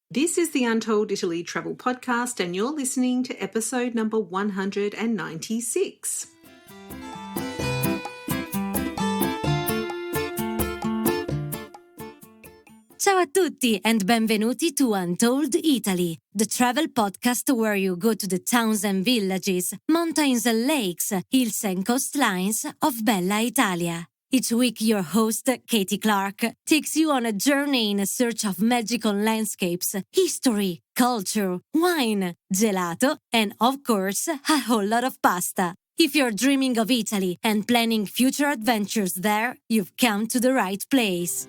This is the Untold Italy Travel Podcast, and you're listening to episode number 196. Ciao a tutti and benvenuti to Untold Italy, the travel podcast where you go to the towns and villages, mountains and lakes, hills and coastlines of Bella Italia. Each week your host, Katie Clark, takes you on a journey in search of magical landscapes, history, culture, wine, gelato, and of course, a whole lot of pasta. If you're dreaming of Italy and planning future adventures there, you've come to the right place.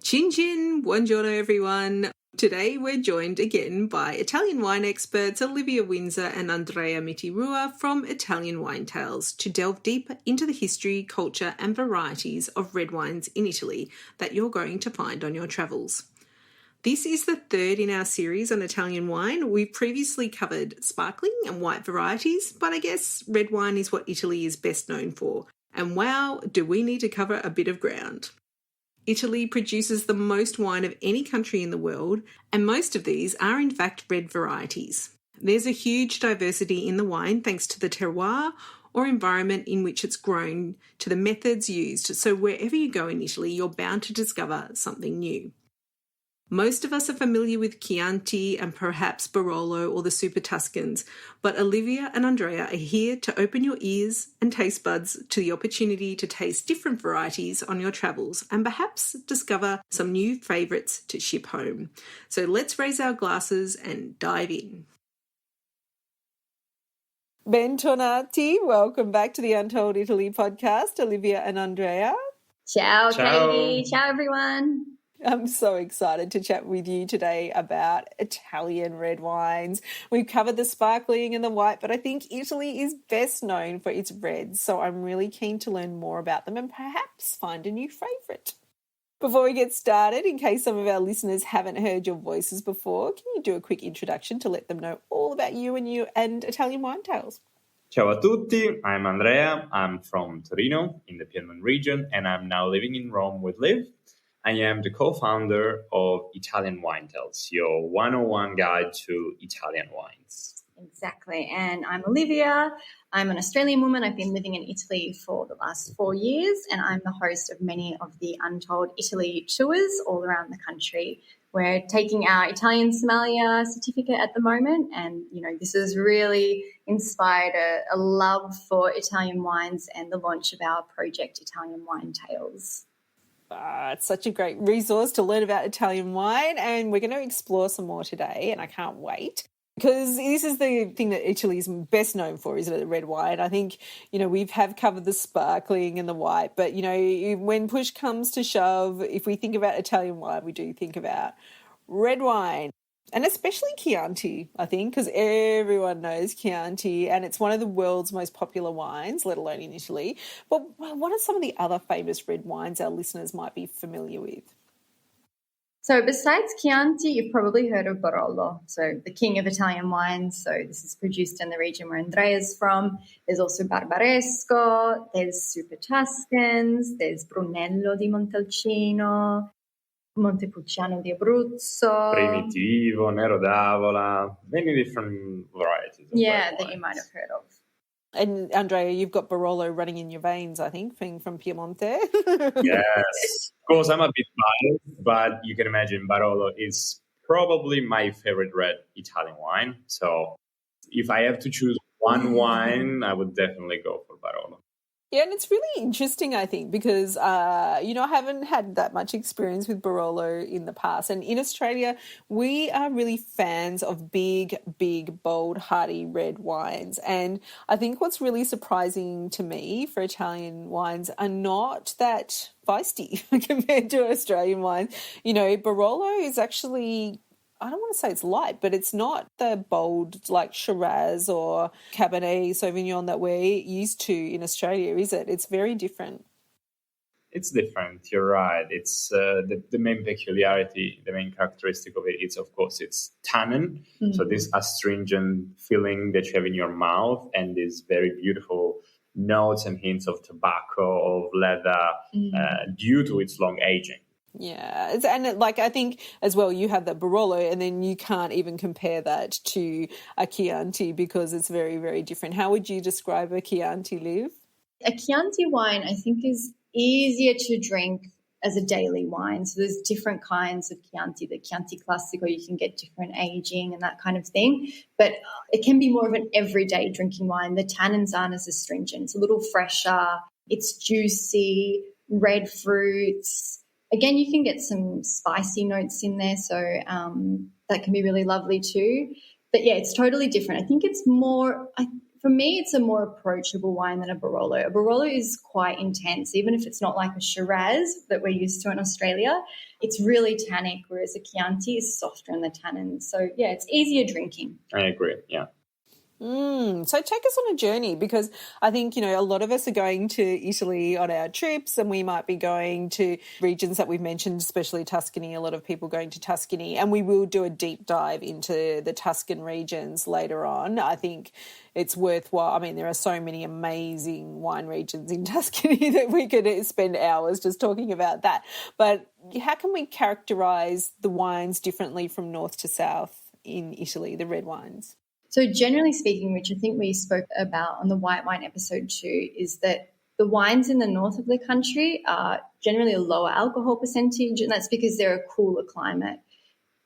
Chin chin, buongiorno everyone. Today we're joined again by Italian wine experts Olivia Windsor and Andrea Mitti from Italian Wine Tales to delve deep into the history, culture and varieties of red wines in Italy that you're going to find on your travels. This is the third in our series on Italian wine. We've previously covered sparkling and white varieties, but I guess red wine is what Italy is best known for. And wow, do we need to cover a bit of ground. Italy produces the most wine of any country in the world, and most of these are in fact red varieties. There's a huge diversity in the wine thanks to the terroir or environment in which it's grown, to the methods used, so wherever you go in Italy, you're bound to discover something new. Most of us are familiar with Chianti and perhaps Barolo or the Super Tuscans, but Olivia and Andrea are here to open your ears and taste buds to the opportunity to taste different varieties on your travels and perhaps discover some new favourites to ship home. So let's raise our glasses and dive in. Bentornati, welcome back to the Untold Italy podcast, Olivia and Andrea. Ciao, Katie. Ciao, everyone. I'm so excited to chat with you today about Italian red wines. We've covered the sparkling and the white, but I think Italy is best known for its reds, so I'm really keen to learn more about them and perhaps find a new favourite. Before we get started, in case some of our listeners haven't heard your voices before, can you do a quick introduction to let them know all about you and Italian Wine Tales? Ciao a tutti, I'm Andrea. I'm from Torino in the Piedmont region, and I'm now living in Rome with Liv. I am the co-founder of Italian Wine Tales, your 101 guide to Italian wines. Exactly. And I'm Olivia. I'm an Australian woman. I've been living in Italy for the last 4 years, and I'm the host of many of the Untold Italy tours all around the country. We're taking our Italian sommelier certificate at the moment, and, this has really inspired a love for Italian wines and the launch of our project, Italian Wine Tales. It's such a great resource to learn about Italian wine, and we're going to explore some more today, and I can't wait. Because this is the thing that Italy is best known for, isn't it, the red wine? I think, we have covered the sparkling and the white, but, when push comes to shove, if we think about Italian wine, we do think about red wine. And especially Chianti, I think, because everyone knows Chianti and it's one of the world's most popular wines, let alone in Italy. But what are some of the other famous red wines our listeners might be familiar with? So besides Chianti, you've probably heard of Barolo, so the king of Italian wines. So this is produced in the region where Andrea is from. There's also Barbaresco, there's Super Tuscans, there's Brunello di Montalcino, Montepulciano di Abruzzo. Primitivo, Nero d'Avola, many different varieties. That you might have heard of. And Andrea, you've got Barolo running in your veins, I think, being from Piemonte. Yes. Of course, I'm a bit biased, but you can imagine Barolo is probably my favorite red Italian wine. So if I have to choose one wine, I would definitely go for Barolo. Yeah, and it's really interesting, I think, because, I haven't had that much experience with Barolo in the past. And in Australia, we are really fans of big, bold, hearty red wines. And I think what's really surprising to me for Italian wines are not that feisty compared to Australian wines. Barolo is actually, I don't want to say it's light, but it's not the bold like Shiraz or Cabernet Sauvignon that we're used to in Australia, is it? It's very different. It's different, you're right. It's the main peculiarity, the main characteristic of it is, of course, it's tannin. Mm-hmm. So this astringent feeling that you have in your mouth and this very beautiful notes and hints of tobacco, of leather, due to its long aging. Yeah, I think as well you have that Barolo, and then you can't even compare that to a Chianti because it's very, very different. How would you describe a Chianti, Liv? A Chianti wine, I think, is easier to drink as a daily wine. So there's different kinds of Chianti. The Chianti Classico, you can get different aging and that kind of thing. But it can be more of an everyday drinking wine. The tannins aren't as astringent. It's a little fresher. It's juicy, red fruits. Again, you can get some spicy notes in there, so that can be really lovely too. But yeah, it's totally different. I think it's more, for me, it's a more approachable wine than a Barolo. A Barolo is quite intense, even if it's not like a Shiraz that we're used to in Australia. It's really tannic, whereas a Chianti is softer in the tannins. So yeah, it's easier drinking. I agree, yeah. So take us on a journey, because I think, a lot of us are going to Italy on our trips, and we might be going to regions that we've mentioned, especially Tuscany, a lot of people going to Tuscany, and we will do a deep dive into the Tuscan regions later on. I think it's worthwhile. I mean, there are so many amazing wine regions in Tuscany that we could spend hours just talking about that. But how can we characterise the wines differently from north to south in Italy, the red wines? So generally speaking, which I think we spoke about on the white wine episode too, is that the wines in the north of the country are generally a lower alcohol percentage, and that's because they're a cooler climate.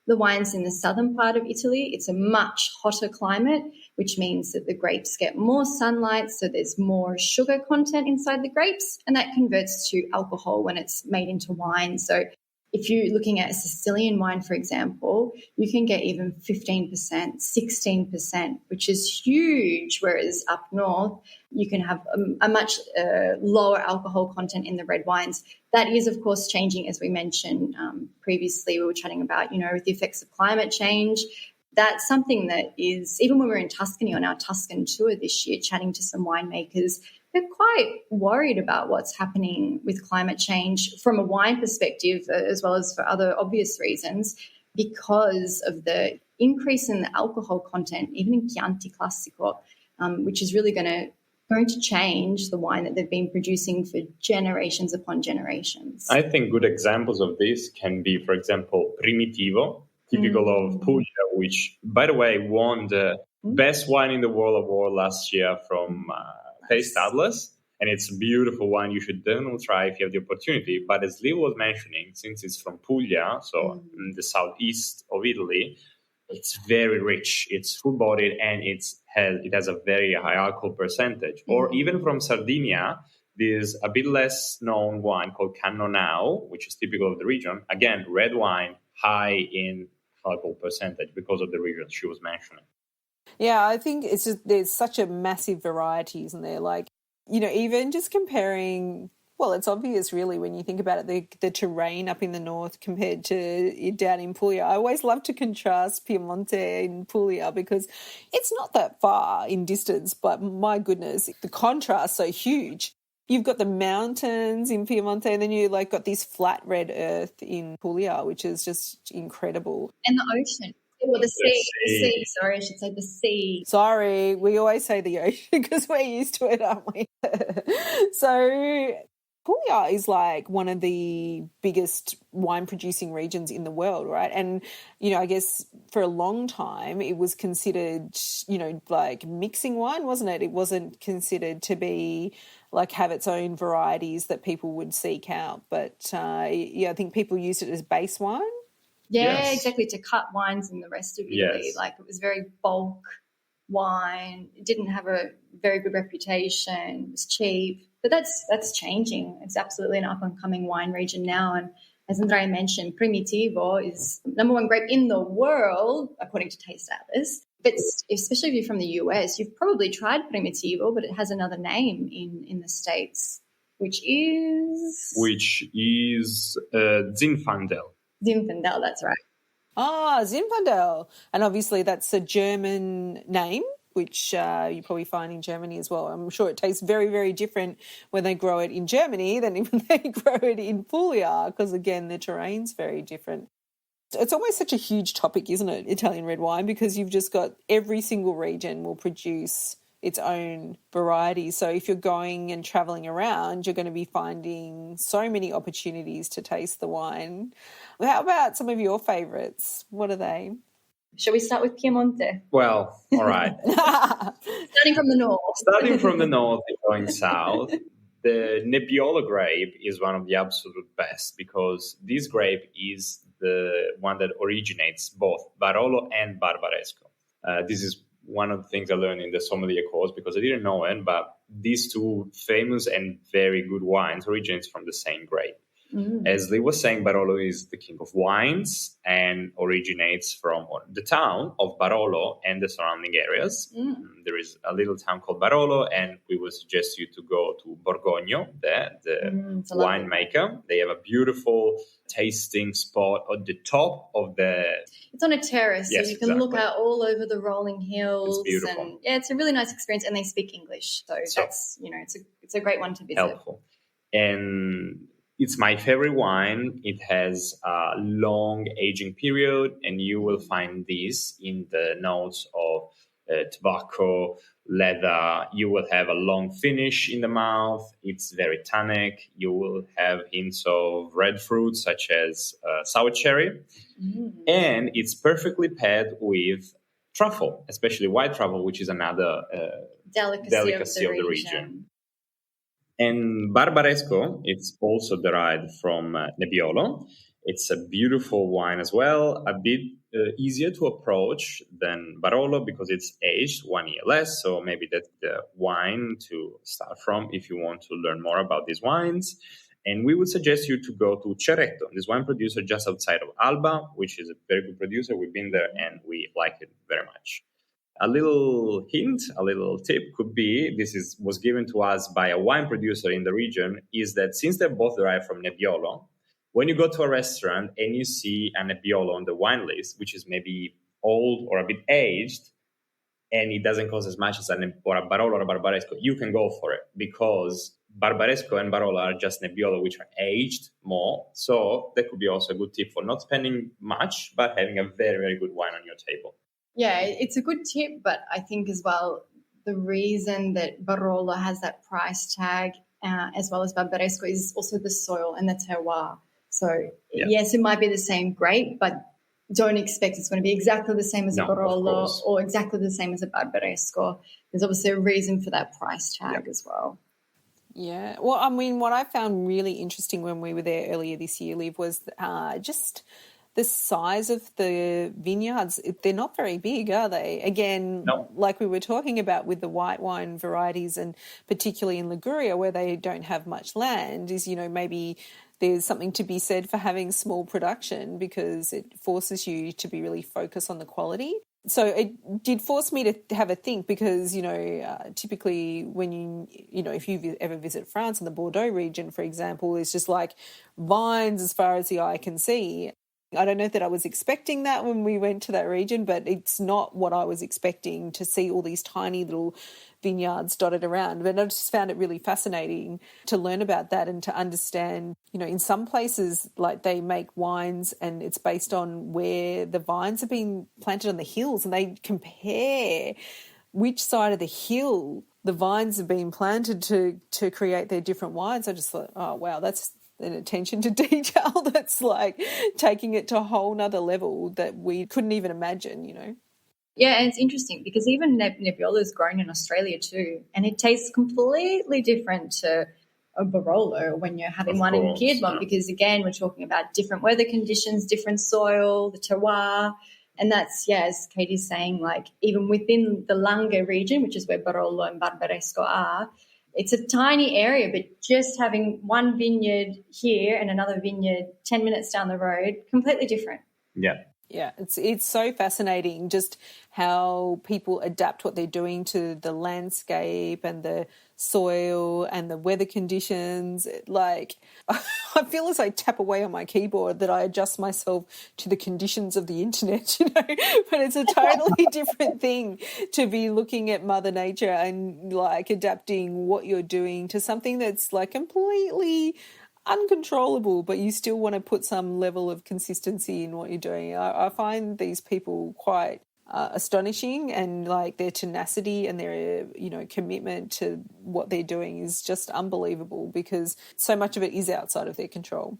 The wines in the southern part of Italy, it's a much hotter climate, which means that the grapes get more sunlight, so there's more sugar content inside the grapes, and that converts to alcohol when it's made into wine. So if you're looking at a Sicilian wine, for example, you can get even 15%, 16%, which is huge, whereas up north you can have a much lower alcohol content in the red wines. That is, of course, changing, as we mentioned previously. We were chatting about, with the effects of climate change. That's something that is, even when we were in Tuscany on our Tuscan tour this year, chatting to some winemakers, they're quite worried about what's happening with climate change from a wine perspective, as well as for other obvious reasons, because of the increase in the alcohol content, even in Chianti Classico, which is really going to change the wine that they've been producing for generations upon generations. I think good examples of this can be, for example, Primitivo, typical of Puglia, which, by the way, won the best wine in the world award last year from Taste Atlas, and it's a beautiful wine. You should definitely try if you have the opportunity. But as Liv was mentioning, since it's from Puglia, so in the southeast of Italy, it's very rich. It's full-bodied, and it has a very high alcohol percentage. Or even from Sardinia, there's a bit less known wine called Cannonau, which is typical of the region. Again, red wine, high in alcohol percentage because of the region she was mentioning. Yeah, I think it's just, there's such a massive variety, isn't there? Like, even just comparing, well, it's obvious really when you think about it, the terrain up in the north compared to down in Puglia. I always love to contrast Piemonte and Puglia because it's not that far in distance, but my goodness, the contrast's so huge. You've got the mountains in Piemonte, and then you got this flat red earth in Puglia, which is just incredible. And the ocean. Well, the sea. Sorry, I should say the sea. Sorry, we always say the ocean because we're used to it, aren't we? So Puglia is one of the biggest wine producing regions in the world, right? And, I guess for a long time it was considered, mixing wine, wasn't it? It wasn't considered to be have its own varieties that people would seek out. But, I think people used it as base wine. Yeah, exactly, to cut wines in the rest of Italy. Yes. It was very bulk wine. It didn't have a very good reputation. It was cheap. But that's changing. It's absolutely an up-and-coming wine region now. And as Andrea mentioned, Primitivo is the number one grape in the world, according to Taste Atlas. But especially if you're from the US, you've probably tried Primitivo, but it has another name in the States, which is Zinfandel. Zinfandel, that's right. Ah, Zinfandel. And obviously that's a German name, which you probably find in Germany as well. I'm sure it tastes very, very different when they grow it in Germany than when they grow it in Puglia because, again, the terrain's very different. It's always such a huge topic, isn't it, Italian red wine, because you've just got every single region will produce its own variety. So if you're going and traveling around, you're going to be finding so many opportunities to taste the wine. How about some of your favourites? What are they? Shall we start with Piemonte? Well, all right. Starting from the north. Starting from the north and going south, the Nebbiolo grape is one of the absolute best because this grape is the one that originates both Barolo and Barbaresco. This is one of the things I learned in the sommelier course because I didn't know it, but these two famous and very good wines originate from the same grape. As Lee was saying, Barolo is the king of wines and originates from the town of Barolo and the surrounding areas. There is a little town called Barolo, and we would suggest you to go to Borgogno, the winemaker. They have a beautiful tasting spot at the top of the... It's on a terrace, yes, so you can look out all over the rolling hills. It's beautiful. And yeah, it's a really nice experience, and they speak English. So that's, it's a great one to visit. Helpful. And it's my favorite wine. It has a long aging period, and you will find this in the notes of tobacco, leather. You will have a long finish in the mouth. It's very tannic. You will have hints of red fruits such as sour cherry. And it's perfectly paired with truffle, especially white truffle, which is another delicacy of the region. And Barbaresco, it's also derived from Nebbiolo. It's a beautiful wine as well, a bit easier to approach than Barolo because it's aged 1 year less. So maybe that's the wine to start from if you want to learn more about these wines. And we would suggest you to go to Cerreto, this wine producer just outside of Alba, which is a very good producer. We've been there and we like it very much. A little hint, a little tip could be, was given to us by a wine producer in the region, is that since they're both derived from Nebbiolo, when you go to a restaurant and you see a Nebbiolo on the wine list, which is maybe old or a bit aged, and it doesn't cost as much as a Barolo or a Barbaresco, you can go for it because Barbaresco and Barolo are just Nebbiolo, which are aged more. So that could be also a good tip for not spending much, but having a very, very good wine on your table. Yeah, it's a good tip, but I think as well the reason that Barolo has that price tag as well as Barbaresco is also the soil and the terroir. So, yes, it might be the same grape, but don't expect it's going to be exactly the same as a Barolo or exactly the same as a Barbaresco. There's obviously a reason for that price tag as well. Yeah. Well, I mean, what I found really interesting when we were there earlier this year, Liv, was just the size of the vineyards. They're not very big, are they? Again, like we were talking about with the white wine varieties, and particularly in Liguria where they don't have much land, is, maybe there's something to be said for having small production because it forces you to be really focused on the quality. So it did force me to have a think because, typically when if you ever visit France in the Bordeaux region, for example, it's just like vines as far as the eye can see. I don't know that I was expecting that when we went to that region, but it's not what I was expecting to see all these tiny little vineyards dotted around. But I just found it really fascinating to learn about that and to understand, in some places, like they make wines and it's based on where the vines have been planted on the hills, and they compare which side of the hill the vines have been planted to create their different wines. I just thought, oh, wow, that's an attention to detail that's like taking it to a whole nother level that we couldn't even imagine, Yeah, and it's interesting because even Nebbiolo is grown in Australia too, and it tastes completely different to a Barolo when you're having one in Piedmont because, again, we're talking about different weather conditions, different soil, the terroir, and that's, as Katie's saying, like even within the Langhe region, which is where Barolo and Barbaresco are, it's a tiny area, but just having one vineyard here and another vineyard 10 minutes down the road, completely different. Yeah. Yeah, it's so fascinating just how people adapt what they're doing to the landscape and the soil and the weather conditions. Like, I feel as I tap away on my keyboard that I adjust myself to the conditions of the internet, but it's a totally different thing to be looking at Mother Nature and like adapting what you're doing to something that's like completely uncontrollable, but you still want to put some level of consistency in what you're doing. I find these people quite astonishing, and like their tenacity and their commitment to what they're doing is just unbelievable, because so much of it is outside of their control.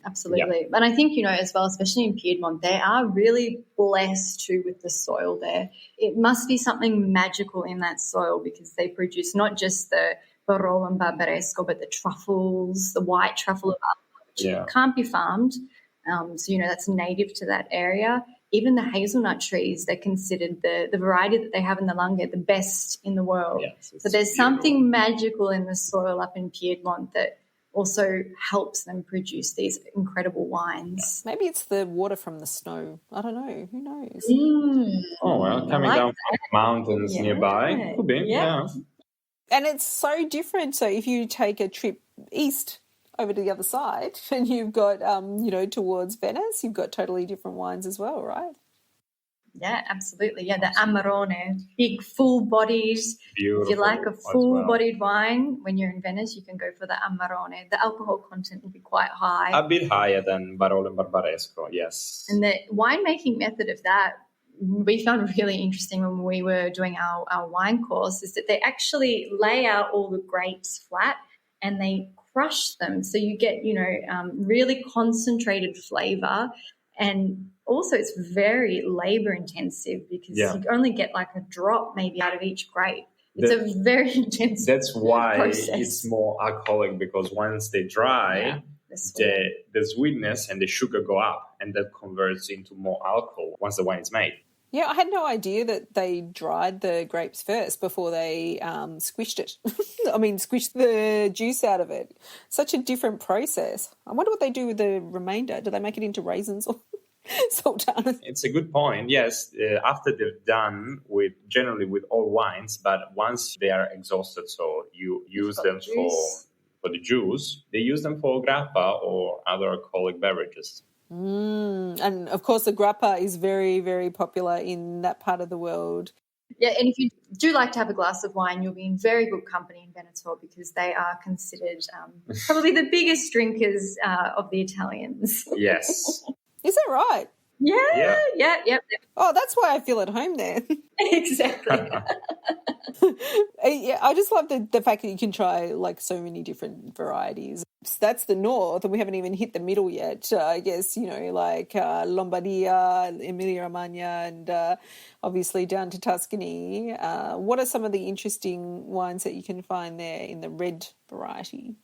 Absolutely. Yeah. And I think, as well, especially in Piedmont, they are really blessed too with the soil there. It must be something magical in that soil, because they produce not just the Barolo and Barbaresco, but the truffles, the white truffle of Alba, which can't be farmed. So, that's native to that area. Even the hazelnut trees, they're considered the variety that they have in the Langhe, the best in the world. Yeah, so there's something magical in the soil up in Piedmont that also helps them produce these incredible wines. Maybe it's the water from the snow. I don't know. Who knows? Oh, well, coming down from the mountains nearby. Could be, yeah. And it's so different. So if you take a trip east over to the other side and you've got, towards Venice, you've got totally different wines as well, right? Yeah, absolutely. Yeah, the Amarone, big, full-bodied. Beautiful. If you like a full-bodied wine, when you're in Venice, you can go for the Amarone. The alcohol content will be quite high. A bit higher than Barolo and Barbaresco, yes. And the winemaking method of that, we found really interesting when we were doing our wine course, is that they actually lay out all the grapes flat and they crush them. So you get, really concentrated flavour. And also it's very labour intensive, because you only get like a drop maybe out of each grape. It's a very intense That's why process. It's more alcoholic, because once they dry, the sweetness and the sugar go up, and that converts into more alcohol once the wine is made. Yeah, I had no idea that they dried the grapes first before they squished it. Squished the juice out of it. Such a different process. I wonder what they do with the remainder. Do they make it into raisins or sultanas? It's a good point, yes. After they're done generally with all wines, but once they are exhausted, so you use them for the juice, they use them for grappa or other alcoholic beverages. And of course the grappa is very, very popular in that part of the world. Yeah, and if you do like to have a glass of wine, you'll be in very good company in Veneto, because they are considered probably the biggest drinkers of the Italians. Yes. Is that right? Yeah. Oh, that's why I feel at home there. Exactly. Yeah, I just love the fact that you can try like so many different varieties. That's the north, and we haven't even hit the middle yet. I guess, like Lombardia, Emilia-Romagna, and obviously down to Tuscany. What are some of the interesting wines that you can find there in the red variety?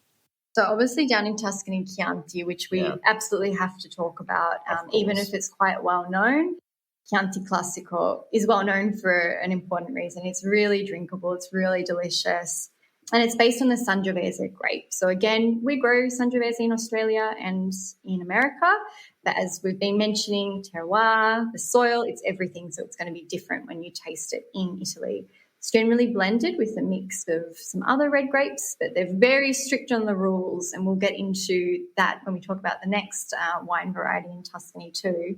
So obviously down in Tuscany, Chianti, which we absolutely have to talk about, even if it's quite well known. Chianti Classico is well known for an important reason. It's really drinkable. It's really delicious. And it's based on the Sangiovese grape. So again, we grow Sangiovese in Australia and in America. But as we've been mentioning, terroir, the soil, it's everything. So it's going to be different when you taste it in Italy. It's generally blended with a mix of some other red grapes, but they're very strict on the rules, and we'll get into that when we talk about the next wine variety in Tuscany too.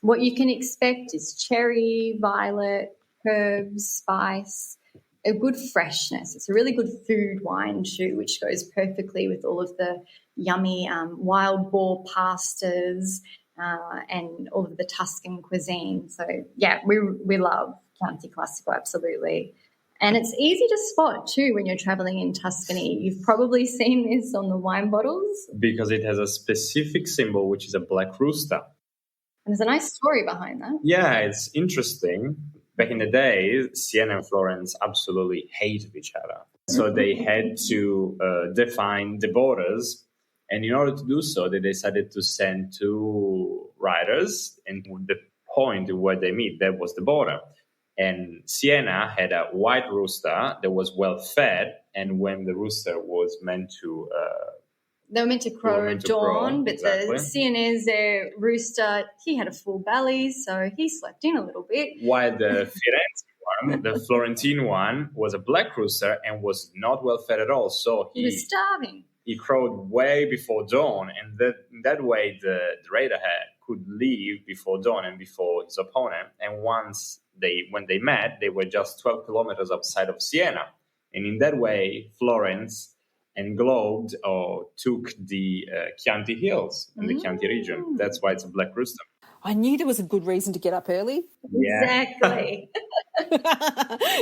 What you can expect is cherry, violet, herbs, spice, a good freshness. It's a really good food wine too, which goes perfectly with all of the yummy wild boar pastas and all of the Tuscan cuisine. So, yeah, we love Chianti Classico, absolutely. And it's easy to spot too when you're traveling in Tuscany. You've probably seen this on the wine bottles. Because it has a specific symbol, which is a black rooster. And there's a nice story behind that. Yeah, it's interesting. Back in the day, Siena and Florence absolutely hated each other. So they had to define the borders. And in order to do so, they decided to send two riders. And the point where they meet, that was the border. And Siena had a white rooster that was well fed. And when the rooster was meant to... they were meant to crow at dawn, but exactly. The Sienese rooster, he had a full belly, so he slept in a little bit. While the Firenze one, the Florentine one, was a black rooster and was not well fed at all. So he was starving. He crowed way before dawn, and that way the raider could leave before dawn and before his opponent. And when they met, they were just 12 kilometers outside of Siena. And in that way, Florence englobed or took the Chianti Hills in the Chianti region. That's why it's a black rooster. I knew there was a good reason to get up early. Yeah. Exactly.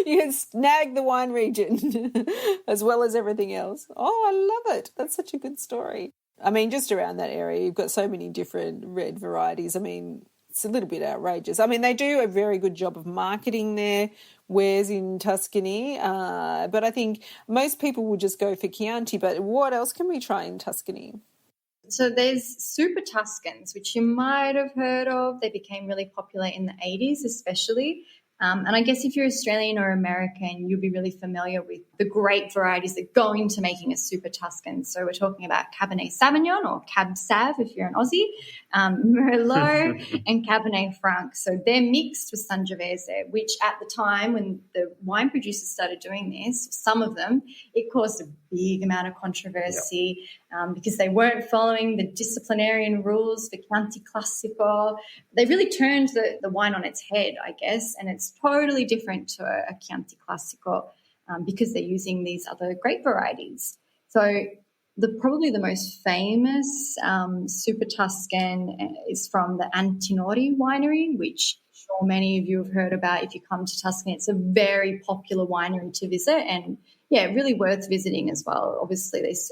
You can snag the wine region as well as everything else. Oh, I love it. That's such a good story. I mean, just around that area, you've got so many different red varieties. I mean, it's a little bit outrageous. I mean, they do a very good job of marketing their wares in Tuscany, but I think most people will just go for Chianti. But what else can we try in Tuscany? So there's Super Tuscans, which you might have heard of. They became really popular in the 80s especially. And I guess if you're Australian or American, you'll be really familiar with the grape varieties that go into making a Super Tuscan. So we're talking about Cabernet Sauvignon or Cab Sav if you're an Aussie, Merlot and Cabernet Franc. So they're mixed with Sangiovese, which at the time when the wine producers started doing this, some of them, it caused a big amount of controversy because they weren't following the disciplinarian rules for Chianti Classico. They really turned the wine on its head, I guess, and it's totally different to a Chianti Classico because they're using these other grape varieties. So probably the most famous Super Tuscan is from the Antinori winery, which I'm sure many of you have heard about if you come to Tuscany. It's a very popular winery to visit and, yeah, really worth visiting as well. Obviously, it's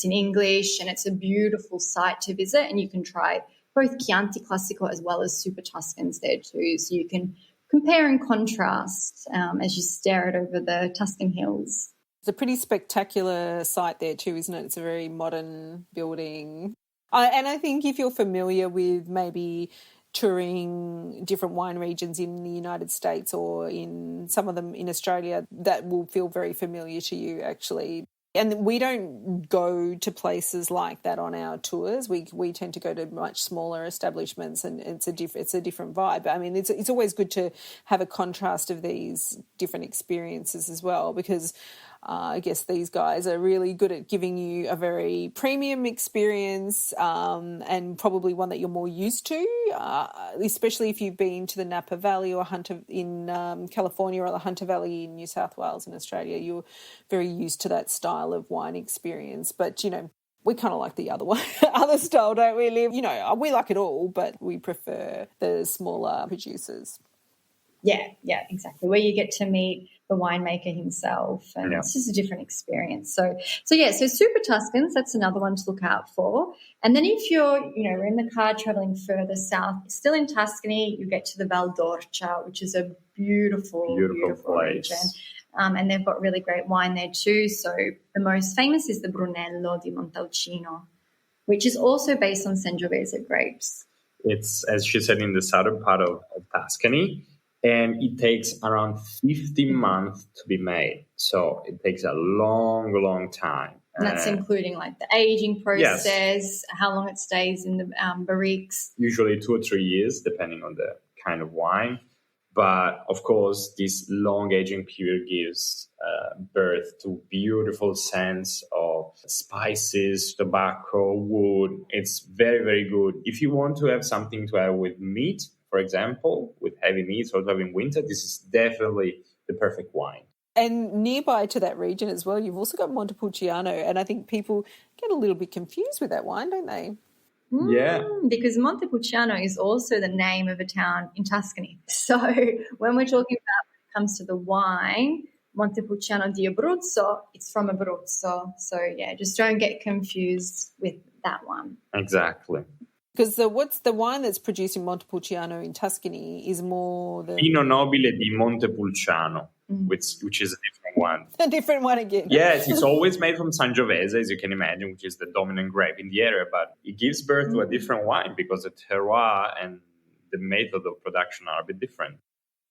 in English and it's a beautiful site to visit, and you can try both Chianti Classico as well as Super Tuscans there too, so you can compare and contrast as you stare out over the Tuscan hills. It's a pretty spectacular site there too, isn't it? It's a very modern building. And I think if you're familiar with maybe touring different wine regions in the United States or in some of them in Australia, that will feel very familiar to you actually. And we don't go to places like that on our tours. We tend to go to much smaller establishments, and it's a different vibe. I mean, it's always good to have a contrast of these different experiences as well, because I guess these guys are really good at giving you a very premium experience and probably one that you're more used to, especially if you've been to the Napa Valley or Hunter in California or the Hunter Valley in New South Wales in Australia. You're very used to that style of wine experience. But, you know, we kind of like the other one, other style, don't we, Liv? You know, we like it all, but we prefer the smaller producers. Yeah, exactly. Where you get to meet the winemaker himself, and it's just a different experience. So Super Tuscans, that's another one to look out for. And then if you're, we're in the car traveling further south, still in Tuscany, you get to the Val d'Orcia, which is a beautiful region. And they've got really great wine there too. So the most famous is the Brunello di Montalcino, which is also based on Sangiovese grapes. It's, as she said, in the southern part of Tuscany. And it takes around 15 months to be made. So it takes a long, long time. And that's including like the aging process, how long it stays in the barriques. Usually 2 or 3 years, depending on the kind of wine. But of course, this long aging period gives birth to beautiful scents of spices, tobacco, wood. It's very, very good. If you want to have something to have with meat, for example, with heavy meats or in winter, this is definitely the perfect wine. And nearby to that region as well, you've also got Montepulciano, and I think people get a little bit confused with that wine, don't they? Yeah. Because Montepulciano is also the name of a town in Tuscany. So when we're talking about when it comes to the wine, Montepulciano di Abruzzo, it's from Abruzzo. So, yeah, just don't get confused with that one. Exactly. Because what's the wine that's produced in Montepulciano in Tuscany is more the Vino Nobile di Montepulciano, which is a different one. A different one again. Yes, it's always made from Sangiovese, as you can imagine, which is the dominant grape in the area, but it gives birth to a different wine because the terroir and the method of production are a bit different.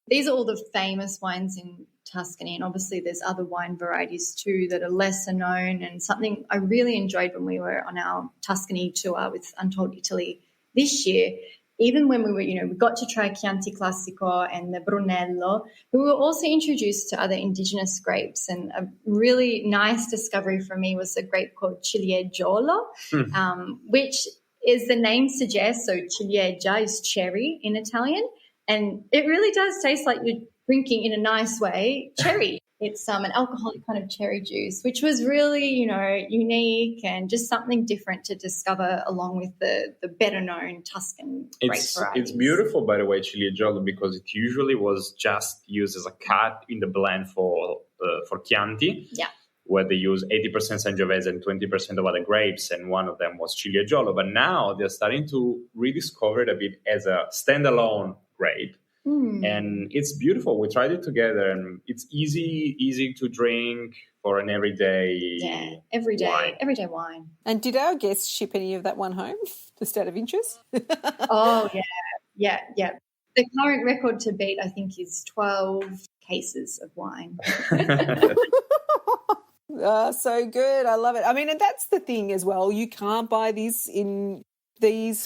These are all the famous wines in Tuscany, and obviously there's other wine varieties too that are lesser known, and something I really enjoyed when we were on our Tuscany tour with Untold Italy this year, even when we were, we got to try Chianti Classico and the Brunello, but we were also introduced to other indigenous grapes, and a really nice discovery for me was a grape called Ciliegiolo, which is the name suggests, so ciliegia is cherry in Italian, and it really does taste like you're drinking in a nice way cherry. It's an alcoholic kind of cherry juice, which was really, unique and just something different to discover along with the better known Tuscan grape varieties. It's beautiful, by the way, Ciliegiolo, because it usually was just used as a cut in the blend for Chianti. Yeah. Where they use 80% Sangiovese and 20% of other grapes, and one of them was Ciliegiolo. But now they're starting to rediscover it a bit as a standalone grape. And it's beautiful. We tried it together, and it's easy to drink for an everyday everyday wine. And did our guests ship any of that one home, just out of interest? Oh, yeah. The current record to beat, I think, is 12 cases of wine. So good. I love it. I mean, and that's the thing as well. You can't buy these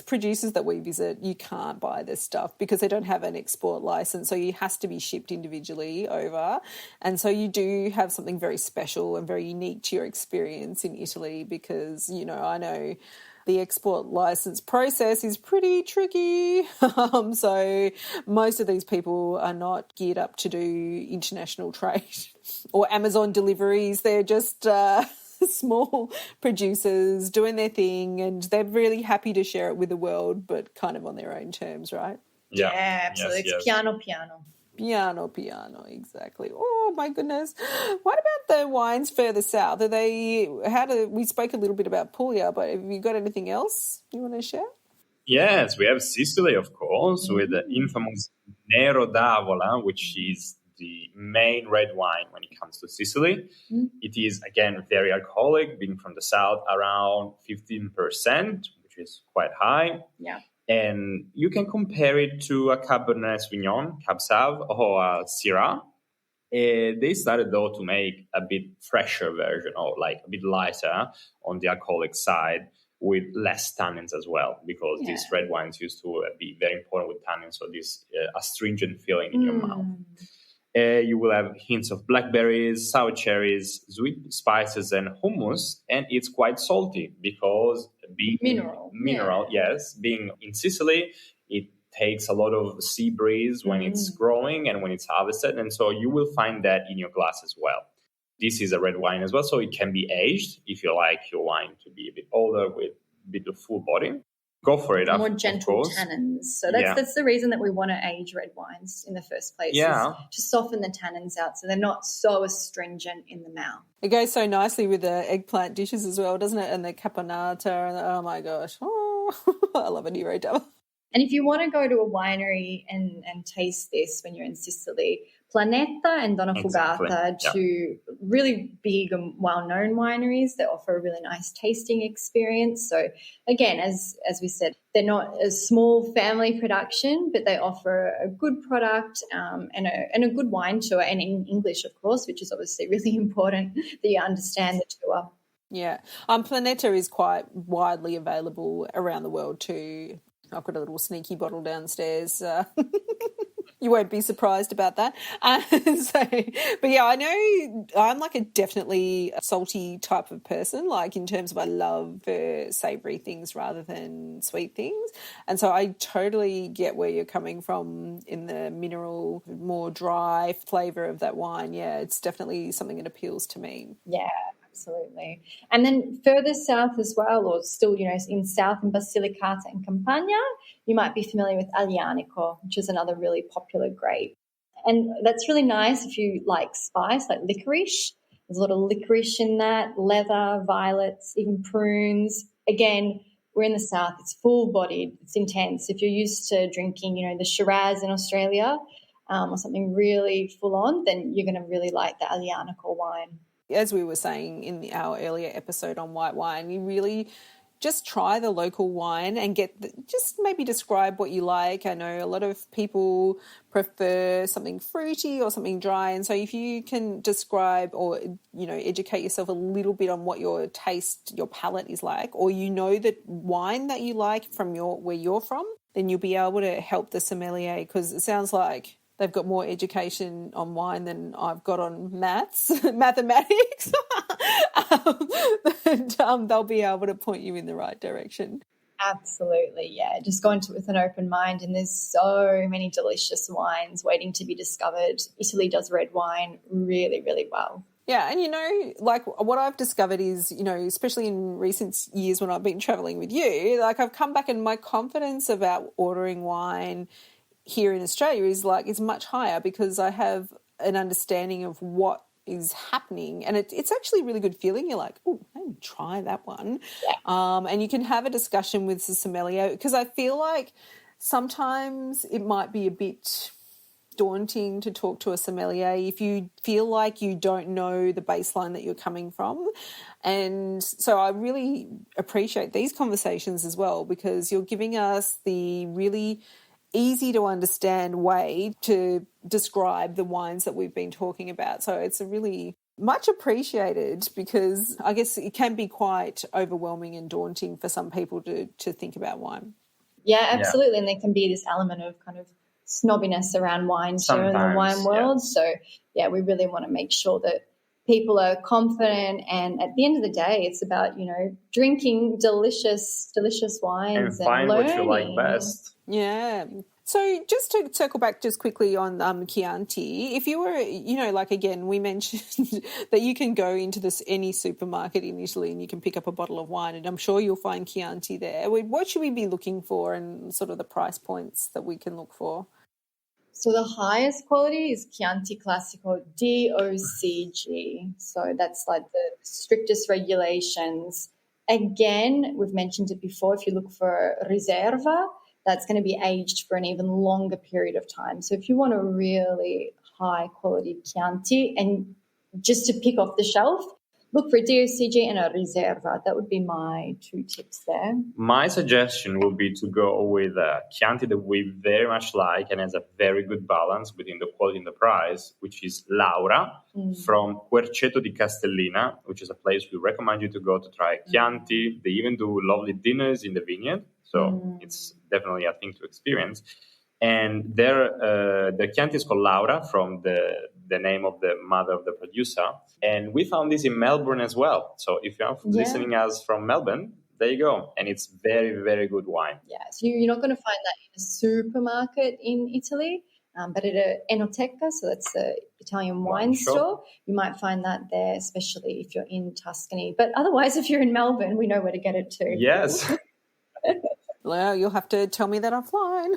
producers that we visit, you can't buy this stuff because they don't have an export license. So it has to be shipped individually over. And so you do have something very special and very unique to your experience in Italy because, I know the export license process is pretty tricky. So most of these people are not geared up to do international trade or Amazon deliveries. They're just small producers doing their thing, and they're really happy to share it with the world, but kind of on their own terms, right? Yeah, absolutely. Yes. It's piano, piano. Piano, exactly. Oh my goodness! What about the wines further south? We spoke a little bit about Puglia, but have you got anything else you want to share? Yes, we have Sicily, of course, with the infamous Nero d'Avola, which is the main red wine when it comes to Sicily. It is, again, very alcoholic, being from the south, around 15%, which is quite high. Yeah. And you can compare it to a Cabernet Sauvignon, Cab Sav, or a Syrah. They started, though, to make a bit fresher version, or like a bit lighter on the alcoholic side, with less tannins as well, because these red wines used to be very important with tannins, so this astringent feeling in your mouth. You will have hints of blackberries, sour cherries, sweet spices, and hummus, and it's quite salty because being mineral, yes. Being in Sicily, it takes a lot of sea breeze when it's growing and when it's harvested, and so you will find that in your glass as well. This is a red wine as well, so it can be aged if you like your wine to be a bit older with a bit of full body. Go for it. More gentle tannins. So that's the reason that we want to age red wines in the first place. Yeah. Is to soften the tannins out so they're not so astringent in the mouth. It goes so nicely with the eggplant dishes as well, doesn't it? And the caponata. And oh my gosh. Oh, I love a Nero d'Avola. And if you want to go to a winery and taste this when you're in Sicily, Planeta and Donna Fugata, two really big and well-known wineries that offer a really nice tasting experience. So, again, as we said, they're not a small family production, but they offer a good product and a good wine tour, and in English, of course, which is obviously really important that you understand the tour. Yeah. Planeta is quite widely available around the world too. I've got a little sneaky bottle downstairs. You won't be surprised about that. But yeah, I know I'm like a definitely salty type of person, like in terms of I love savoury things rather than sweet things. And so I totally get where you're coming from in the mineral, more dry flavour of that wine. Yeah, it's definitely something that appeals to me. Yeah. Absolutely. And then further south as well, or still, in south in Basilicata and Campania, you might be familiar with Aglianico, which is another really popular grape. And that's really nice if you like spice, like licorice. There's a lot of licorice in that, leather, violets, even prunes. Again, we're in the south. It's full-bodied. It's intense. If you're used to drinking, the Shiraz in Australia or something really full-on, then you're going to really like the Aglianico wine. As we were saying in our earlier episode on white wine, you really just try the local wine and just maybe describe what you like. I know a lot of people prefer something fruity or something dry, and so if you can describe or educate yourself a little bit on what your taste, your palate is like, or the wine that you like from where you're from, then you'll be able to help the sommelier, because it sounds like they've got more education on wine than I've got on mathematics. They'll be able to point you in the right direction. Absolutely, yeah. Just go into it with an open mind, and there's so many delicious wines waiting to be discovered. Italy does red wine really, really well. Yeah, and, you know, like what I've discovered is, you know, especially in recent years when I've been travelling with you, like I've come back and my confidence about ordering wine here in Australia is much higher because I have an understanding of what is happening, and it's actually a really good feeling. You're like, oh, maybe try that one. Yeah. And you can have a discussion with the sommelier, because I feel like sometimes it might be a bit daunting to talk to a sommelier if you feel like you don't know the baseline that you're coming from. And so I really appreciate these conversations as well, because you're giving us the really easy to understand way to describe the wines that we've been talking about. So it's a really much appreciated, because I guess it can be quite overwhelming and daunting for some people to think about wine. Yeah, absolutely. And there can be this element of kind of snobbiness around wine too in the wine world. Yeah. So, yeah, we really want to make sure that people are confident, and at the end of the day, it's about, you know, drinking delicious wines and find learning what you like best. Yeah. So just to circle back just quickly on Chianti, if you were, you know, like again, we mentioned that you can go into any supermarket in Italy and you can pick up a bottle of wine, and I'm sure you'll find Chianti there. What should we be looking for, and sort of the price points that we can look for? So the highest quality is Chianti Classico DOCG. So that's like the strictest regulations. Again, we've mentioned it before, if you look for Riserva, that's going to be aged for an even longer period of time. So if you want a really high quality Chianti, and just to pick off the shelf, look for a DOCG and a Riserva. That would be my two tips there. My suggestion would be to go with a Chianti that we very much like and has a very good balance between the quality and the price, which is Laura from Querceto di Castellina, which is a place we recommend you to go to try Chianti. They even do lovely dinners in the vineyard, so it's definitely a thing to experience. And their Chianti is called Laura, from the name of the mother of the producer. And we found this in Melbourne as well. So if you're listening us from Melbourne, there you go. And it's very, very good wine. Yeah, so you're not going to find that in a supermarket in Italy, but at an enoteca, so that's the Italian wine store, you might find that there, especially if you're in Tuscany. But otherwise, if you're in Melbourne, we know where to get it too. Yes. Well, you'll have to tell me that offline.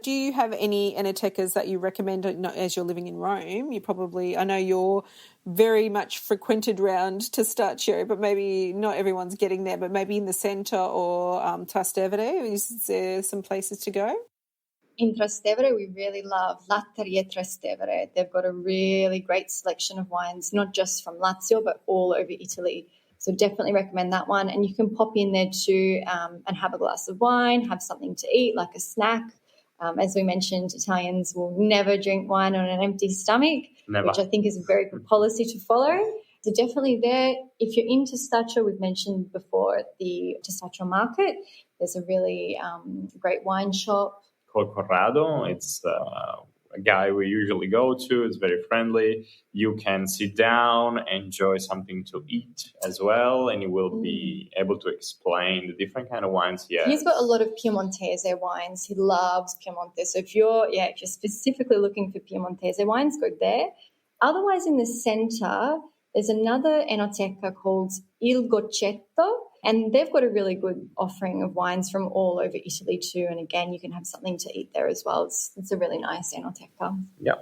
Do you have any enotecas that you recommend as you're living in Rome? I know you're very much frequented round Testaccio, but maybe not everyone's getting there, but maybe in the centre or Trastevere, is there some places to go? In Trastevere, we really love Latterie Trastevere. They've got a really great selection of wines, not just from Lazio, but all over Italy. So definitely recommend that one. And you can pop in there too and have a glass of wine, have something to eat, like a snack. As we mentioned, Italians will never drink wine on an empty stomach, which I think is a very good policy to follow. So definitely there. If you're in Testaccio, we've mentioned before the Testaccio market, there's a really great wine shop called Corrado. It's a guy we usually go to. It's very friendly. You can sit down, enjoy something to eat as well, and you will be able to explain the different kind of wines he has. He's got a lot of Piemontese wines. He loves Piemonte. So if you're specifically looking for Piemontese wines, go there. Otherwise, in the centre, there's another enoteca called Il Goccetto, and they've got a really good offering of wines from all over Italy too. And again, you can have something to eat there as well. It's a really nice enoteca. Yeah.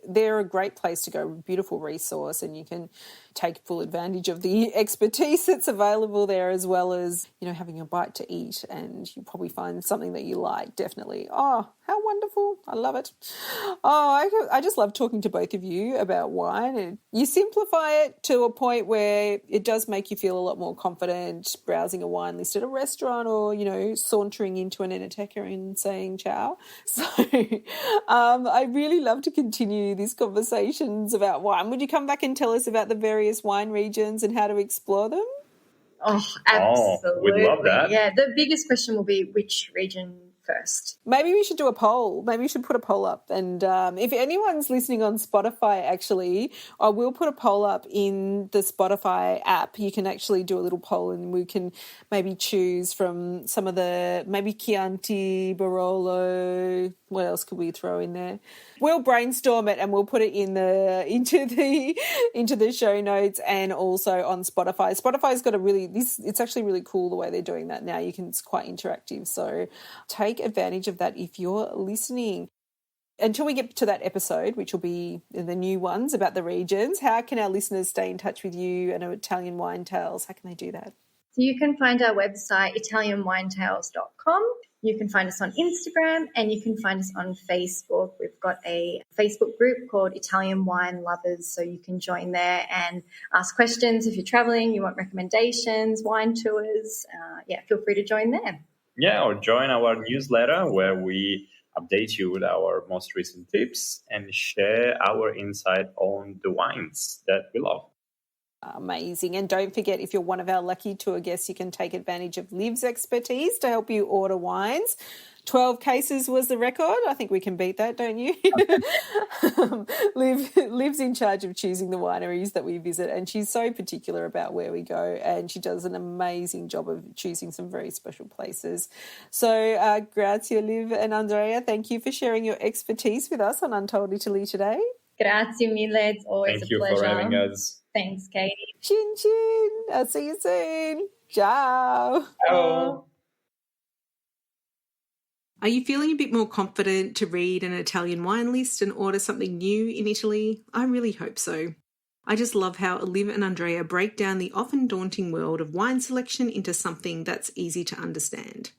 They're a great place to go, beautiful resource, and you can take full advantage of the expertise that's available there, as well as, you know, having a bite to eat, and you probably find something that you like, definitely. Oh, how wonderful. I love it. Oh, I just love talking to both of you about wine, and you simplify it to a point where it does make you feel a lot more confident browsing a wine list at a restaurant, or, you know, sauntering into an enoteca and saying ciao. So I really love to continue these conversations about wine. Would you come back and tell us about the various wine regions and how to explore them? Oh, absolutely. We'd love that. Yeah, the biggest question will be which region first. Maybe we should do a poll. Maybe we should put a poll up. And if anyone's listening on Spotify, actually, I will put a poll up in the Spotify app. You can actually do a little poll and we can maybe choose from some of the, maybe Chianti, Barolo. What else could we throw in there? We'll brainstorm it and we'll put it into the show notes and also on Spotify. Spotify's got it's actually really cool the way they're doing that now. It's quite interactive. So take advantage of that if you're listening. Until we get to that episode, which will be the new ones about the regions, how can our listeners stay in touch with you and Italian Wine Tales? How can they do that? So you can find our website, italianwinetales.com. You can find us on Instagram and you can find us on Facebook. We've got a Facebook group called Italian Wine Lovers, so you can join there and ask questions if you're traveling, you want recommendations, wine tours. Feel free to join there. Yeah, or join our newsletter where we update you with our most recent tips and share our insight on the wines that we love. Amazing. And don't forget, if you're one of our lucky tour guests, you can take advantage of Liv's expertise to help you order wines. 12 cases was the record. I think we can beat that, don't you? Liv's in charge of choosing the wineries that we visit, and she's so particular about where we go, and she does an amazing job of choosing some very special places. So grazie, Liv and Andrea. Thank you for sharing your expertise with us on Untold Italy today. Grazie mille. It's always a pleasure. Thank you for having us. Thanks, Katie. Chin chin. I'll see you soon. Ciao. Ciao. Are you feeling a bit more confident to read an Italian wine list and order something new in Italy? I really hope so. I just love how Olivia and Andrea break down the often daunting world of wine selection into something that's easy to understand.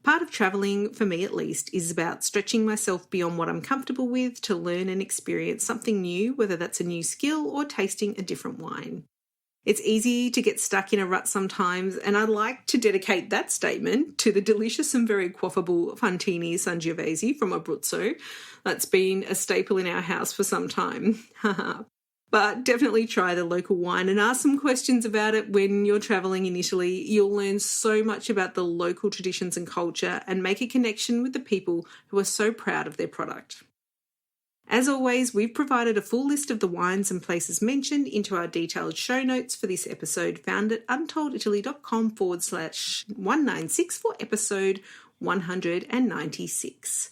Part of travelling, for me at least, is about stretching myself beyond what I'm comfortable with to learn and experience something new, whether that's a new skill or tasting a different wine. It's easy to get stuck in a rut sometimes, and I'd like to dedicate that statement to the delicious and very quaffable Fantini Sangiovese from Abruzzo. That's been a staple in our house for some time. But definitely try the local wine and ask some questions about it when you're travelling in Italy. You'll learn so much about the local traditions and culture and make a connection with the people who are so proud of their product. As always, we've provided a full list of the wines and places mentioned into our detailed show notes for this episode, found at untolditaly.com/196 for episode 196.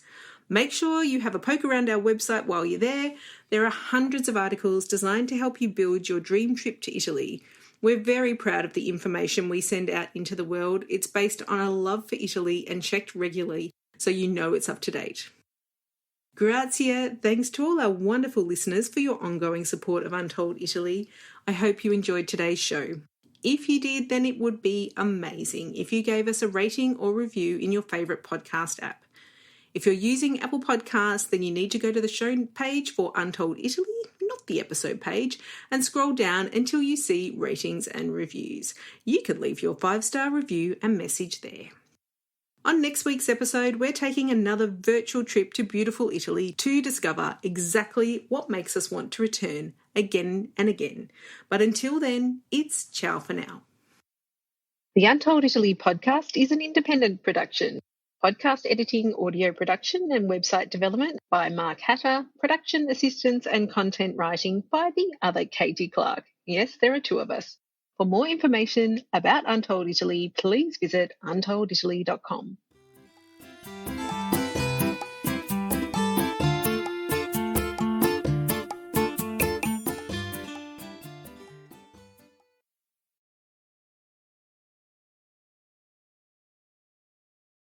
Make sure you have a poke around our website while you're there. There are hundreds of articles designed to help you build your dream trip to Italy. We're very proud of the information we send out into the world. It's based on a love for Italy and checked regularly, so you know it's up to date. Grazie. Thanks to all our wonderful listeners for your ongoing support of Untold Italy. I hope you enjoyed today's show. If you did, then it would be amazing if you gave us a rating or review in your favourite podcast app. If you're using Apple Podcasts, then you need to go to the show page for Untold Italy, not the episode page, and scroll down until you see ratings and reviews. You can leave your 5-star review and message there. On next week's episode, we're taking another virtual trip to beautiful Italy to discover exactly what makes us want to return again and again. But until then, it's ciao for now. The Untold Italy podcast is an independent production. Podcast editing, audio production and website development by Mark Hatter, production assistance and content writing by the other Katie Clark. Yes, there are 2 of us. For more information about Untold Italy, please visit untolditaly.com.